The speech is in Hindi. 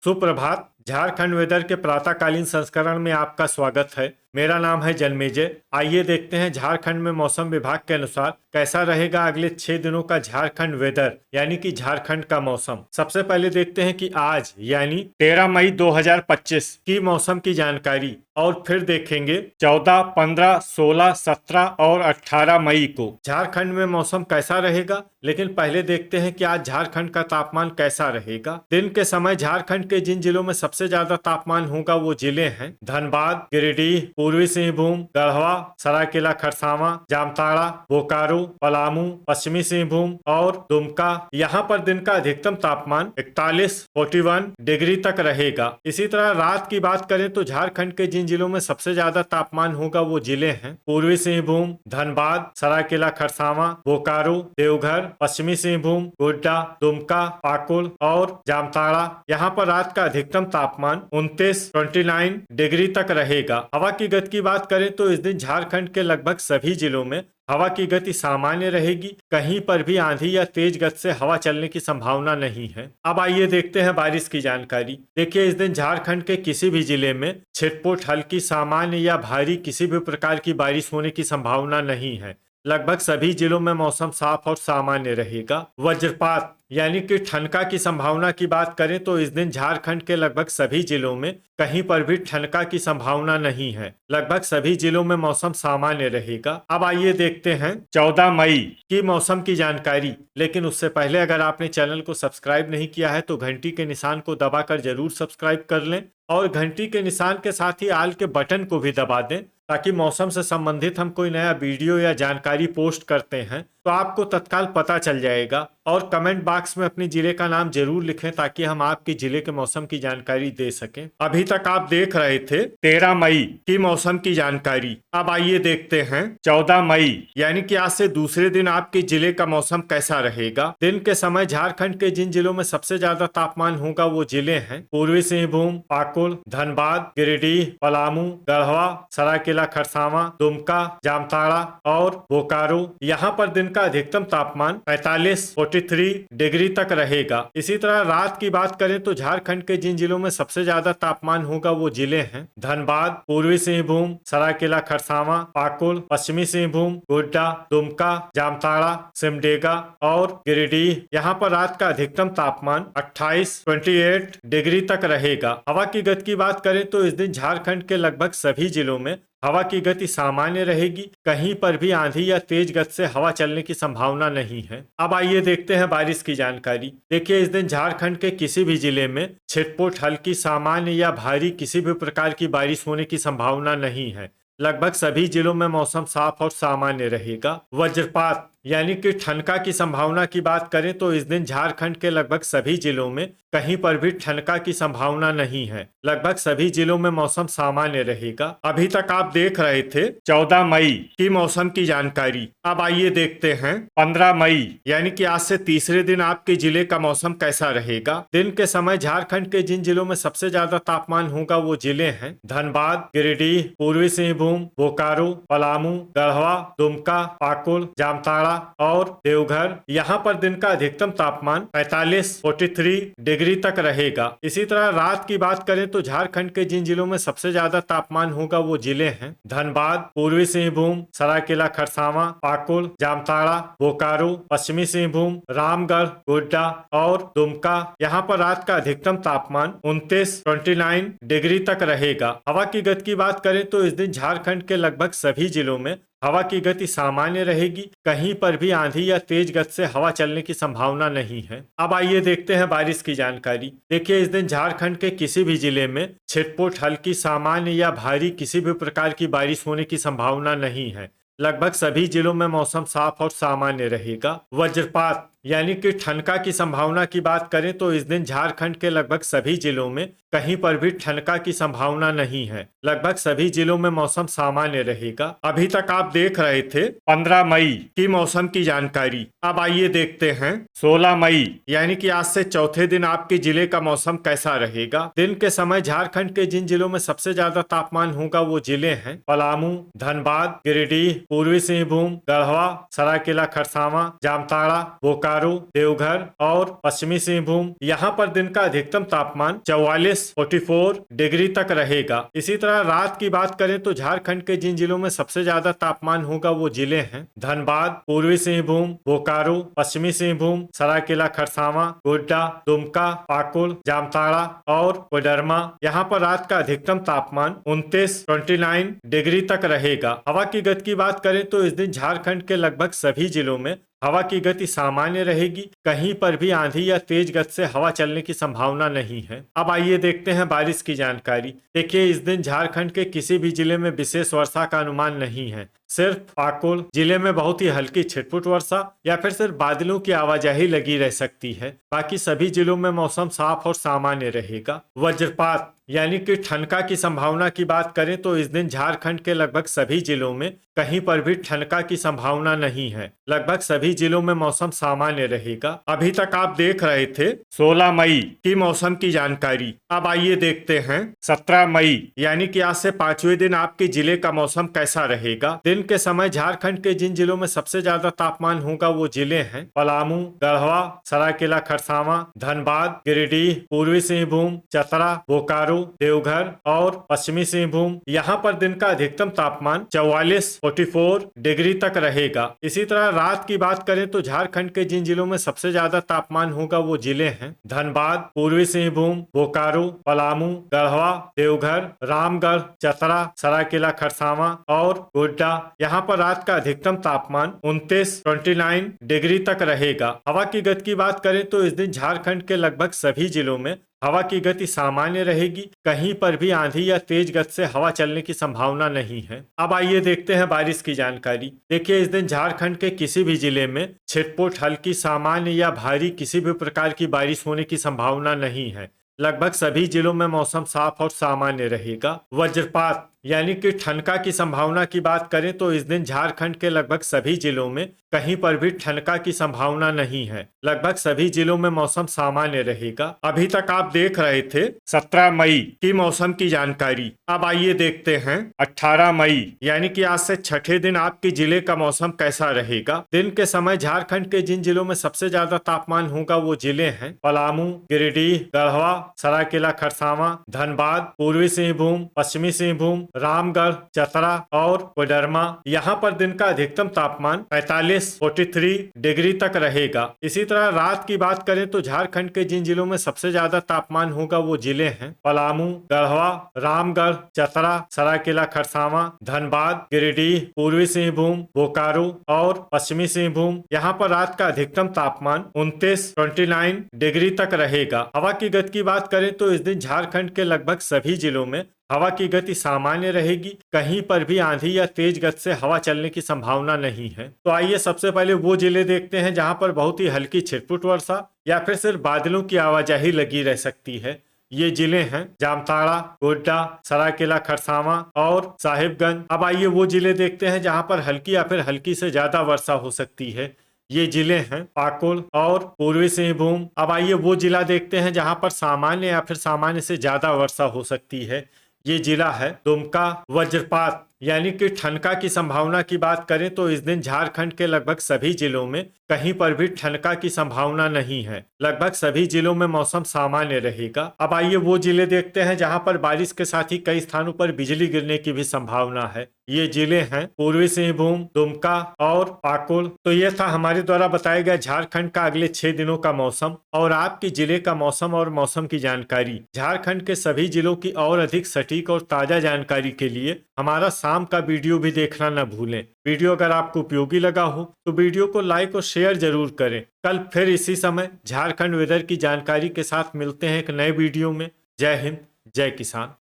सुप्रभात। झारखंड वेदर के प्रातःकालीन संस्करण में आपका स्वागत है। मेरा नाम है जन्मेजय। आइए देखते हैं झारखंड में मौसम विभाग के अनुसार कैसा रहेगा अगले 6 दिनों का झारखंड वेदर यानी कि झारखंड का मौसम। सबसे पहले देखते हैं कि आज यानी 13 मई 2025 की मौसम की जानकारी और फिर देखेंगे 14, 15, 16, 17 और 18 मई को झारखंड में मौसम कैसा रहेगा। लेकिन पहले देखते हैं कि आज झारखंड का तापमान कैसा रहेगा। दिन के समय झारखंड के जिन जिलों में सबसे ज्यादा तापमान होगा वो जिले हैं धनबाद, गिरिडीह, पूर्वी सिंहभूम, गढ़वा, सरायकेला खरसावां, जामताड़ा, बोकारो, पलामू, पश्चिमी सिंहभूम और दुमका। यहाँ पर दिन का अधिकतम तापमान 41 डिग्री तक रहेगा। इसी तरह रात की बात करें तो झारखंड के जिन जिलों में सबसे ज्यादा तापमान होगा वो जिले हैं पूर्वी सिंहभूम, धनबाद, सरायकेला खरसावां, बोकारो, देवघर, पश्चिमी सिंहभूम, गोड्डा, दुमका, पाकुड़ और जामताड़ा। यहाँ पर रात का अधिकतम तापमान 29 डिग्री तक रहेगा। हवा की गति की बात करें तो इस दिन झारखंड के लगभग सभी जिलों में हवा की गति सामान्य रहेगी। कहीं पर भी आंधी या तेज गति से हवा चलने की संभावना नहीं है। अब आइए देखते हैं बारिश की जानकारी। देखिए, इस दिन झारखंड के किसी भी जिले में छिटपुट, हल्की, सामान्य या भारी किसी भी प्रकार की बारिश होने की संभावना नहीं है। लगभग सभी जिलों में मौसम साफ और सामान्य रहेगा। वज्रपात यानी कि ठनका की संभावना की बात करें तो इस दिन झारखंड के लगभग सभी जिलों में कहीं पर भी ठनका की संभावना नहीं है। लगभग सभी जिलों में मौसम सामान्य रहेगा। अब आइए देखते हैं 14 मई की मौसम की जानकारी। लेकिन उससे पहले अगर आपने चैनल को सब्सक्राइब नहीं किया है तो घंटी के निशान को दबाकर जरूर सब्सक्राइब कर लें और घंटी के निशान के साथ ही आल के बटन को भी दबा दें ताकि मौसम से संबंधित हम कोई नया वीडियो या जानकारी पोस्ट करते हैं तो आपको तत्काल पता चल जाएगा। और कमेंट बॉक्स में अपने जिले का नाम जरूर लिखें ताकि हम आपके जिले के मौसम की जानकारी दे सकें। अभी तक आप देख रहे थे 13 मई की मौसम की जानकारी। अब आइए देखते हैं 14 मई यानी कि आज से दूसरे दिन आपके जिले का मौसम कैसा रहेगा। दिन के समय झारखंड के जिन जिलों में सबसे ज्यादा तापमान होगा वो जिले हैं पूर्वी सिंहभूम, पाकुड़, धनबाद, गिरिडीह, पलामू, गढ़वा, सरायकेला खरसावां, दुमका, जामताड़ा और बोकारो। यहाँ पर दिन का अधिकतम तापमान 43 डिग्री तक रहेगा। इसी तरह रात की बात करें तो झारखंड के जिन जिलों में सबसे ज्यादा तापमान होगा वो जिले हैं धनबाद, पूर्वी सिंहभूम, सरायकेला खरसावां, पाकुड़, पश्चिमी सिंहभूम, गोड्डा, दुमका, जामताड़ा, सिमडेगा और गिरिडीह। यहाँ पर रात का अधिकतम तापमान 28 डिग्री तक रहेगा। हवा की गति की बात करें तो इस दिन झारखंड के लगभग सभी जिलों में हवा की गति सामान्य रहेगी। कहीं पर भी आंधी या तेज गति से हवा चलने की संभावना नहीं है। अब आइए देखते हैं बारिश की जानकारी। देखिए, इस दिन झारखंड के किसी भी जिले में छिटपुट, हल्की, सामान्य या भारी किसी भी प्रकार की बारिश होने की संभावना नहीं है। लगभग सभी जिलों में मौसम साफ और सामान्य रहेगा। वज्रपात यानी कि ठनका की संभावना की बात करें तो इस दिन झारखंड के लगभग सभी जिलों में कहीं पर भी ठनका की संभावना नहीं है। लगभग सभी जिलों में मौसम सामान्य रहेगा। अभी तक आप देख रहे थे 14 मई की मौसम की जानकारी। अब आइए देखते हैं 15 मई यानी कि आज से तीसरे दिन आपके जिले का मौसम कैसा रहेगा। दिन के समय झारखंड के जिन जिलों में सबसे ज्यादा तापमान होगा वो जिले हैं धनबाद, गिरिडीह, पूर्वी सिंहभूम, बोकारो, पलामू, गढ़वा, दुमका, पाकुड़, जामताड़ा और देवघर। यहाँ पर दिन का अधिकतम तापमान 43 डिग्री तक रहेगा। इसी तरह रात की बात करें तो झारखंड के जिन जिलों में सबसे ज्यादा तापमान होगा वो जिले हैं धनबाद, पूर्वी सिंहभूम, सरायकेला खरसावां, पाकुड़, जामताड़ा, बोकारो, पश्चिमी सिंहभूम, रामगढ़, गोड्डा और दुमका। यहाँ पर रात का अधिकतम तापमान 29 डिग्री तक रहेगा। हवा की गति की बात करें तो इस दिन झारखंड के लगभग सभी जिलों में हवा की गति सामान्य रहेगी। कहीं पर भी आंधी या तेज गति से हवा चलने की संभावना नहीं है। अब आइए देखते हैं बारिश की जानकारी। देखिए, इस दिन झारखंड के किसी भी जिले में छिटपुट, हल्की, सामान्य या भारी किसी भी प्रकार की बारिश होने की संभावना नहीं है। लगभग सभी जिलों में मौसम साफ और सामान्य रहेगा। वज्रपात यानी कि ठनका की संभावना की बात करें तो इस दिन झारखंड के लगभग सभी जिलों में कहीं पर भी ठनका की संभावना नहीं है। लगभग सभी जिलों में मौसम सामान्य रहेगा। अभी तक आप देख रहे थे 15 मई की मौसम की जानकारी। अब आइए देखते हैं 16 मई यानी कि आज से चौथे दिन आपके जिले का मौसम कैसा रहेगा। दिन के समय झारखंड के जिन जिलों में सबसे ज्यादा तापमान होगा वो जिले हैं पलामू, धनबाद, गिरिडीह, पूर्वी सिंहभूम, गढ़वा, सरायकेला खरसावां, जामताड़ा, बोकारो, देवघर और पश्चिमी सिंहभूम। यहाँ पर दिन का अधिकतम तापमान 44 डिग्री तक रहेगा। इसी तरह रात की बात करें तो झारखंड के जिन जिलों में सबसे ज्यादा तापमान होगा वो जिले हैं धनबाद, पूर्वी सिंहभूम, बोकारो, पश्चिमी सिंहभूम, सरायकेला खरसावां, गोड्डा, दुमका, पाकुड़, जामताड़ा और कोडरमा। यहाँ पर रात का अधिकतम तापमान 29 डिग्री तक रहेगा। हवा की गति की बात करें तो इस दिन झारखंड के लगभग सभी जिलों में हवा की गति सामान्य रहेगी। कहीं पर भी आंधी या तेज गति से हवा चलने की संभावना नहीं है। अब आइए देखते हैं बारिश की जानकारी। देखिए, इस दिन झारखंड के किसी भी जिले में विशेष वर्षा का अनुमान नहीं है। सिर्फ पाकुड़ जिले में बहुत ही हल्की छिटपुट वर्षा या फिर सिर्फ बादलों की आवाजाही लगी रह सकती है। बाकी सभी जिलों में मौसम साफ और सामान्य रहेगा। वज्रपात यानी कि ठनका की संभावना की बात करें तो इस दिन झारखंड के लगभग सभी जिलों में कहीं पर भी ठनका की संभावना नहीं है। लगभग सभी जिलों में मौसम सामान्य रहेगा। अभी तक आप देख रहे थे 16 मई की मौसम की जानकारी। अब आइए देखते हैं 17 मई यानी कि आज से 5वें दिन आपके जिले का मौसम कैसा रहेगा। दिन के समय झारखंड के जिन जिलों में सबसे ज्यादा तापमान होगा वो जिले हैं पलामू, गढ़वा, सरायकेला खरसावां, धनबाद, गिरिडीह, पूर्वी सिंहभूम, चतरा, बोकारो, देवघर और पश्चिमी सिंहभूम। यहाँ पर दिन का अधिकतम तापमान 44 डिग्री तक रहेगा। इसी तरह रात की बात करें तो झारखंड के जिन जिलों में सबसे ज्यादा तापमान होगा वो जिले हैं धनबाद, पूर्वी सिंहभूम, बोकारो, पलामू, गढ़वा, देवघर, रामगढ़, चतरा, सरायकेला खरसावां और गोड्डा। यहाँ पर रात का अधिकतम तापमान 29 डिग्री तक रहेगा। हवा की गति की बात करें तो इस दिन झारखंड के लगभग सभी जिलों में हवा की गति सामान्य रहेगी। कहीं पर भी आंधी या तेज गति से हवा चलने की संभावना नहीं है। अब आइए देखते हैं बारिश की जानकारी। देखिए, इस दिन झारखंड के किसी भी जिले में छिटपुट, हल्की, सामान्य या भारी किसी भी प्रकार की बारिश होने की संभावना नहीं है। लगभग सभी जिलों में मौसम साफ और सामान्य रहेगा। वज्रपात यानी कि ठनका की संभावना की बात करें तो इस दिन झारखंड के लगभग सभी जिलों में कहीं पर भी ठनका की संभावना नहीं है। लगभग सभी जिलों में मौसम सामान्य रहेगा। अभी तक आप देख रहे थे 17 मई की मौसम की जानकारी। अब आइए देखते हैं 18 मई यानी कि आज से छठे दिन आपके जिले का मौसम कैसा रहेगा। दिन के समय झारखंड के जिन जिलों में सबसे ज्यादा तापमान होगा वो जिले हैं पलामू, गिरिडीह, गढ़वा, सरायकेला खरसावां, धनबाद, पूर्वी सिंहभूम, पश्चिमी सिंहभूम, रामगढ़, चतरा और कोडरमा। यहाँ पर दिन का अधिकतम तापमान 43 डिग्री तक रहेगा। इसी तरह रात की बात करें तो झारखंड के जिन जिलों में सबसे ज्यादा तापमान होगा वो जिले हैं पलामू, गढ़वा, रामगढ़, चतरा, सरायकेला खरसावां, धनबाद, गिरिडीह, पूर्वी सिंहभूम, बोकारो और पश्चिमी सिंहभूम। यहाँ पर रात का अधिकतम तापमान 29 डिग्री तक रहेगा। हवा की गति की बात करें तो इस दिन झारखंड के लगभग सभी जिलों में हवा की गति सामान्य रहेगी। कहीं पर भी आंधी या तेज गति से हवा चलने की संभावना नहीं है। तो आइए सबसे पहले वो जिले देखते हैं जहां पर बहुत ही हल्की छिटपुट वर्षा या फिर सिर्फ बादलों की आवाजाही लगी रह सकती है। ये जिले हैं जामताड़ा, गोड्डा, सरायकेला खरसावां और साहिबगंज। अब आइए वो जिले देखते हैं जहां पर हल्की या फिर हल्की से ज्यादा वर्षा हो सकती है। ये जिले हैं पाकुड़ और पूर्वी सिंहभूम। अब आइए वो जिला देखते हैं जहां पर सामान्य या फिर सामान्य से ज्यादा वर्षा हो सकती है। ये जिला है दुमका। वज्रपात यानी कि ठनका की संभावना की बात करें तो इस दिन झारखंड के लगभग सभी जिलों में कहीं पर भी ठनका की संभावना नहीं है। लगभग सभी जिलों में मौसम सामान्य रहेगा। अब आइए वो जिले देखते हैं जहां पर बारिश के साथ ही कई स्थानों पर बिजली गिरने की भी संभावना है। ये जिले हैं पूर्वी सिंहभूम, दुमका और पाकुड़। तो ये था हमारे द्वारा बताया गया झारखंड का अगले 6 दिनों का मौसम और आपके जिले का मौसम और मौसम की जानकारी। झारखंड के सभी जिलों की और अधिक सटीक और ताजा जानकारी के लिए हमारा शाम का वीडियो भी देखना न भूलें। वीडियो अगर आपको उपयोगी लगा हो तो वीडियो को लाइक और शेयर जरूर करें। कल फिर इसी समय झारखंड वेदर की जानकारी के साथ मिलते हैं एक नए वीडियो में। जय हिंद, जय किसान।